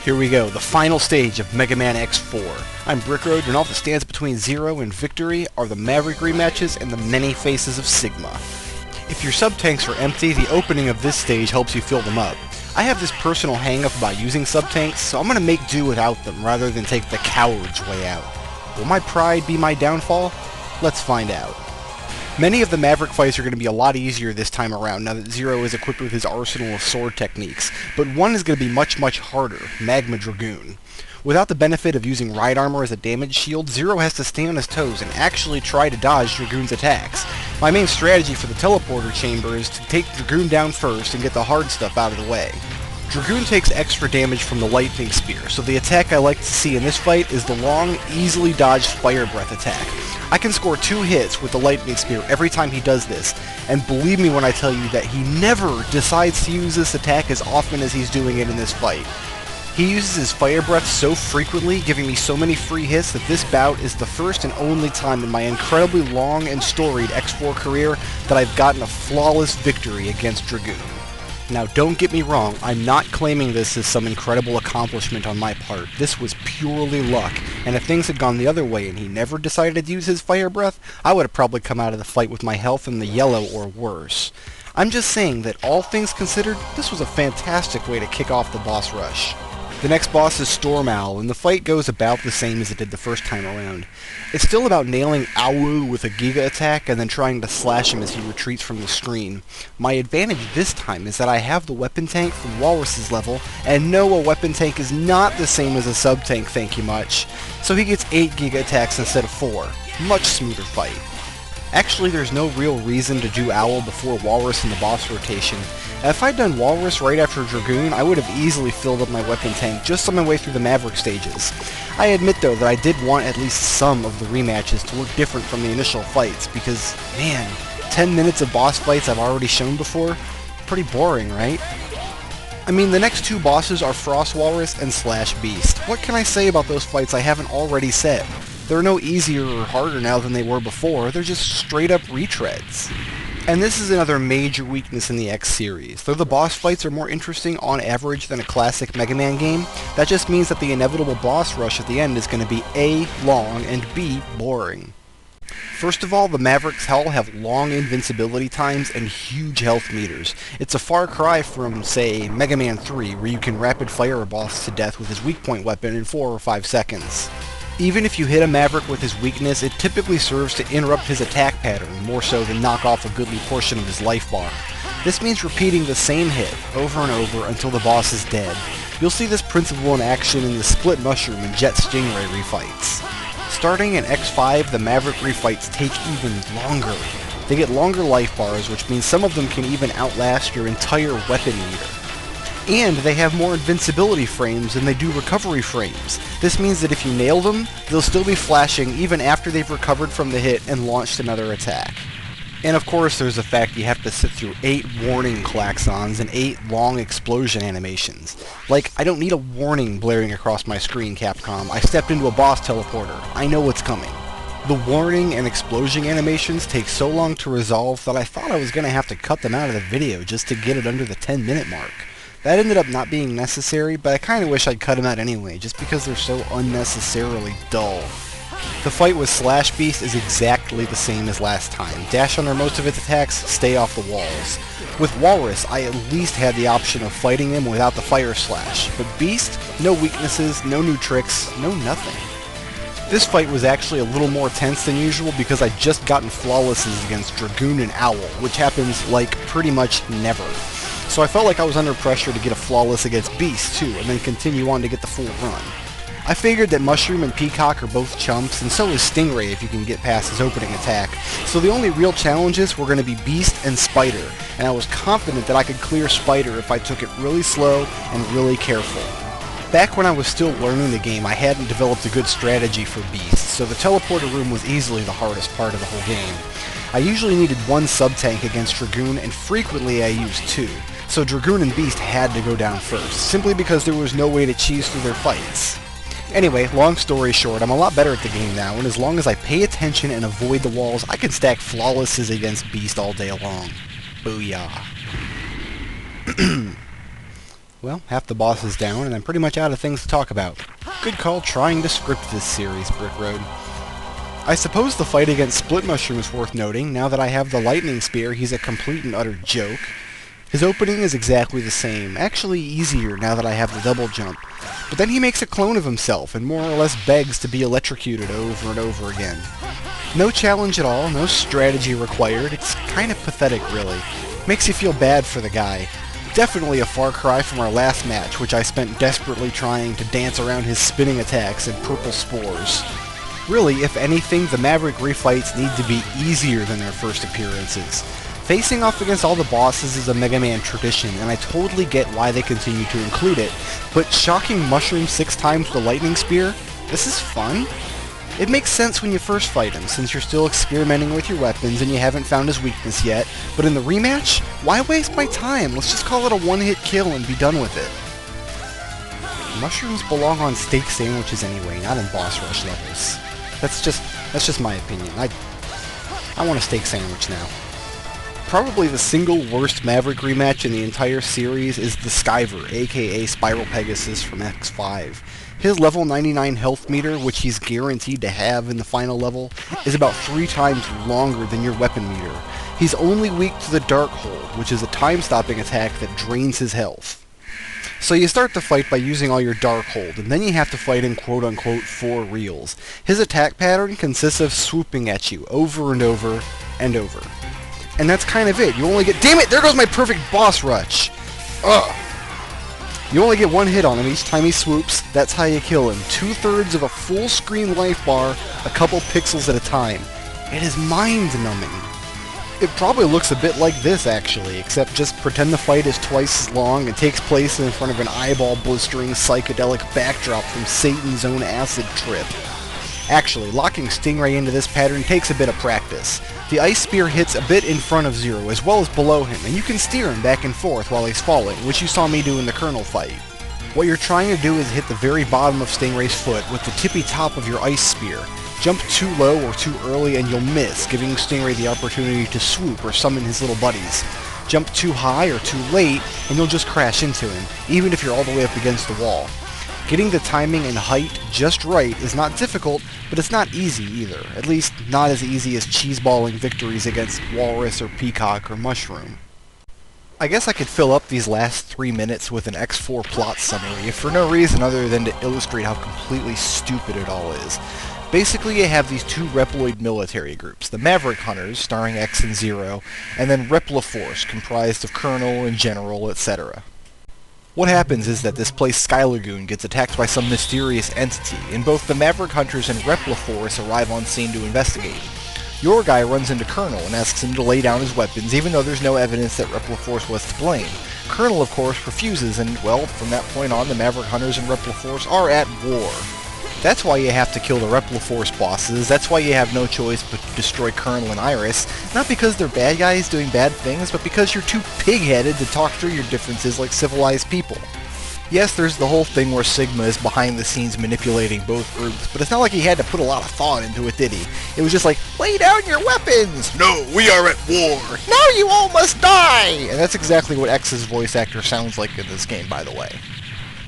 Here we go, the final stage of Mega Man X4. I'm Brickroad, and all that stands between Zero and victory are the Maverick rematches and the many faces of Sigma. If your sub-tanks are empty, the opening of this stage helps you fill them up. I have this personal hang-up about using sub-tanks, so I'm going to make do without them rather than take the coward's way out. Will my pride be my downfall? Let's find out. Many of the Maverick fights are going to be a lot easier this time around now that Zero is equipped with his arsenal of sword techniques, but one is going to be much harder, Magma Dragoon. Without the benefit of using ride armor as a damage shield, Zero has to stay on his toes and actually try to dodge Dragoon's attacks. My main strategy for the teleporter chamber is to take Dragoon down first and get the hard stuff out of the way. Dragoon takes extra damage from the lightning spear, so the attack I like to see in this fight is the long, easily dodged fire breath attack. I can score 2 hits with the lightning spear every time he does this, and believe me when I tell you that he never decides to use this attack as often as he's doing it in this fight. He uses his fire breath so frequently, giving me so many free hits that this bout is the first and only time in my incredibly long and storied X4 career that I've gotten a flawless victory against Dragoon. Now don't get me wrong, I'm not claiming this as some incredible accomplishment on my part. This was purely luck, and if things had gone the other way and he never decided to use his fire breath, I would have probably come out of the fight with my health in the yellow or worse. I'm just saying that all things considered, this was a fantastic way to kick off the boss rush. The next boss is Storm Owl, and the fight goes about the same as it did the first time around. It's still about nailing Owl with a Giga attack and then trying to slash him as he retreats from the screen. My advantage this time is that I have the weapon tank from Walrus's level, and no, a weapon tank is not the same as a sub-tank, thank you much. So he gets 8 Giga attacks instead of 4. Much smoother fight. Actually, there's no real reason to do Owl before Walrus in the boss rotation. If I'd done Walrus right after Dragoon, I would have easily filled up my weapon tank just on my way through the Maverick stages. I admit though that I did want at least some of the rematches to look different from the initial fights, because, man, 10 minutes of boss fights I've already shown before? Pretty boring, right? I mean, the next 2 bosses are Frost Walrus and Slash Beast. What can I say about those fights I haven't already said? They're no easier or harder now than they were before, they're just straight up retreads. And this is another major weakness in the X series. Though the boss fights are more interesting on average than a classic Mega Man game, that just means that the inevitable boss rush at the end is going to be A, long, and B, boring. First of all, the Mavericks all have long invincibility times and huge health meters. It's a far cry from, say, Mega Man 3, where you can rapid fire a boss to death with his weak point weapon in 4 or 5 seconds. Even if you hit a Maverick with his weakness, it typically serves to interrupt his attack pattern, more so than knock off a goodly portion of his life bar. This means repeating the same hit over and over until the boss is dead. You'll see this principle in action in the Split Mushroom and Jet Stingray refights. Starting in X5, the Maverick refights take even longer. They get longer life bars, which means some of them can even outlast your entire weapon meter. And they have more invincibility frames than they do recovery frames. This means that if you nail them, they'll still be flashing even after they've recovered from the hit and launched another attack. And of course there's the fact you have to sit through 8 warning klaxons and 8 long explosion animations. Like, I don't need a warning blaring across my screen, Capcom. I stepped into a boss teleporter. I know what's coming. The warning and explosion animations take so long to resolve that I thought I was going to have to cut them out of the video just to get it under the 10-minute mark. That ended up not being necessary, but I kinda wish I'd cut them out anyway, just because they're so unnecessarily dull. The fight with Slash Beast is exactly the same as last time. Dash under most of its attacks, stay off the walls. With Walrus, I at least had the option of fighting him without the Fire Slash, but Beast, no weaknesses, no new tricks, no nothing. This fight was actually a little more tense than usual because I'd just gotten flawlesses against Dragoon and Owl, which happens, like, pretty much never. So I felt like I was under pressure to get a flawless against Beast, too, and then continue on to get the full run. I figured that Mushroom and Peacock are both chumps, and so is Stingray if you can get past his opening attack, so the only real challenges were going to be Beast and Spider, and I was confident that I could clear Spider if I took it really slow and really careful. Back when I was still learning the game, I hadn't developed a good strategy for Beast, so the teleporter room was easily the hardest part of the whole game. I usually needed 1 sub-tank against Dragoon, and frequently I used 2. So Dragoon and Beast had to go down first, simply because there was no way to cheese through their fights. Anyway, long story short, I'm a lot better at the game now, and as long as I pay attention and avoid the walls, I can stack flawlesses against Beast all day long. Booyah. Well, half the boss is down, and I'm pretty much out of things to talk about. Good call trying to script this series, Brick Road. I suppose the fight against Split Mushroom is worth noting. Now that I have the Lightning Spear, he's a complete and utter joke. His opening is exactly the same, actually easier now that I have the double jump. But then he makes a clone of himself and more or less begs to be electrocuted over and over again. No challenge at all, no strategy required. It's kind of pathetic, really. Makes you feel bad for the guy. Definitely a far cry from our last match, which I spent desperately trying to dance around his spinning attacks and purple spores. Really, if anything, the Maverick refights need to be easier than their first appearances. Facing off against all the bosses is a Mega Man tradition, and I totally get why they continue to include it, but shocking Mushroom 6 times with a Lightning Spear? This is fun? It makes sense when you first fight him, since you're still experimenting with your weapons and you haven't found his weakness yet, but in the rematch? Why waste my time? Let's just call it a one-hit kill and be done with it. Mushrooms belong on steak sandwiches anyway, not in boss rush levels. That's just my opinion. I want a steak sandwich now. Probably the single worst Maverick rematch in the entire series is the Skyver, aka Spiral Pegasus from X5. His level 99 health meter, which he's guaranteed to have in the final level, is about 3 times longer than your weapon meter. He's only weak to the Dark Hold, which is a time-stopping attack that drains his health. So you start the fight by using all your Dark Hold, and then you have to fight in quote-unquote 4 reels. His attack pattern consists of swooping at you over and over and over. And that's kind of it. You only get— damn it! There goes my perfect boss rush! Ugh! You only get 1 hit on him each time he swoops. That's how you kill him. 2/3 of a full screen life bar, a couple pixels at a time. It is mind-numbing. It probably looks a bit like this, actually, except just pretend the fight is twice as long and takes place in front of an eyeball-blistering psychedelic backdrop from Satan's own acid trip. Actually, locking Stingray into this pattern takes a bit of practice. The Ice Spear hits a bit in front of Zero, as well as below him, and you can steer him back and forth while he's falling, which you saw me do in the Colonel fight. What you're trying to do is hit the very bottom of Stingray's foot with the tippy top of your Ice Spear. Jump too low or too early and you'll miss, giving Stingray the opportunity to swoop or summon his little buddies. Jump too high or too late, and you'll just crash into him, even if you're all the way up against the wall. Getting the timing and height just right is not difficult, but it's not easy either. At least, not as easy as cheeseballing victories against Walrus or Peacock or Mushroom. I guess I could fill up these last 3 minutes with an X4 plot summary, if for no reason other than to illustrate how completely stupid it all is. Basically, you have these 2 Reploid military groups, the Maverick Hunters, starring X and Zero, and then Repliforce, comprised of Colonel and General, etc. What happens is that this place Sky Lagoon gets attacked by some mysterious entity, and both the Maverick Hunters and Repliforce arrive on scene to investigate. Your guy runs into Colonel and asks him to lay down his weapons, even though there's no evidence that Repliforce was to blame. Colonel, of course, refuses, and, well, from that point on, the Maverick Hunters and Repliforce are at war. That's why you have to kill the Repliforce bosses, that's why you have no choice but to destroy Colonel and Iris, not because they're bad guys doing bad things, but because you're too pig-headed to talk through your differences like civilized people. Yes, there's the whole thing where Sigma is behind the scenes manipulating both groups, but it's not like he had to put a lot of thought into it, did he? It was just like, lay down your weapons! No, we are at war! Now you all must die! And that's exactly what X's voice actor sounds like in this game, by the way.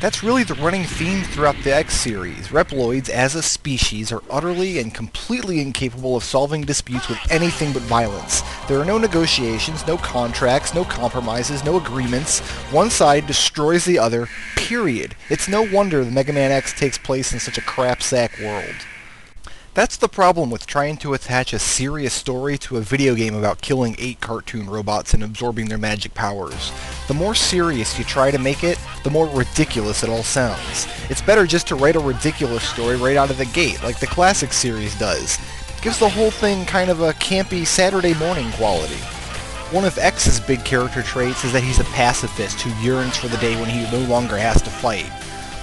That's really the running theme throughout the X series. Reploids, as a species, are utterly and completely incapable of solving disputes with anything but violence. There are no negotiations, no contracts, no compromises, no agreements. One side destroys the other, period. It's no wonder the Mega Man X takes place in such a crapsack world. That's the problem with trying to attach a serious story to a video game about killing 8 cartoon robots and absorbing their magic powers. The more serious you try to make it, the more ridiculous it all sounds. It's better just to write a ridiculous story right out of the gate, like the classic series does. It gives the whole thing kind of a campy Saturday morning quality. One of X's big character traits is that he's a pacifist who yearns for the day when he no longer has to fight.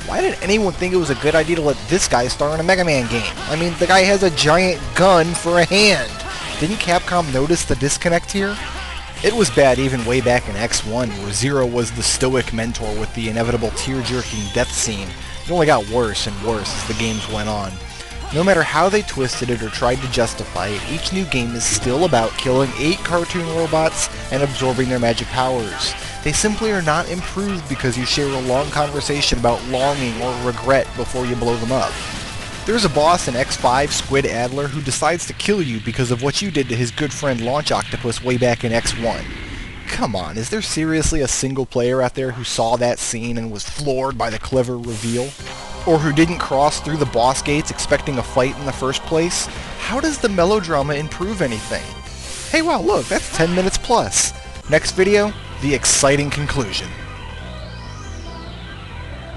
Why did anyone think it was a good idea to let this guy star in a Mega Man game? I mean, the guy has a giant gun for a hand. Didn't Capcom notice the disconnect here? It was bad even way back in X1, where Zero was the stoic mentor with the inevitable tear-jerking death scene. It only got worse and worse as the games went on. No matter how they twisted it or tried to justify it, each new game is still about killing 8 cartoon robots and absorbing their magic powers. They simply are not improved because you share a long conversation about longing or regret before you blow them up. There's a boss in X5, Squid Adler, who decides to kill you because of what you did to his good friend Launch Octopus way back in X1. Come on, is there seriously a single player out there who saw that scene and was floored by the clever reveal? Or who didn't cross through the boss gates expecting a fight in the first place? How does the melodrama improve anything? Hey wow, look, that's 10 minutes plus. Next video, the exciting conclusion.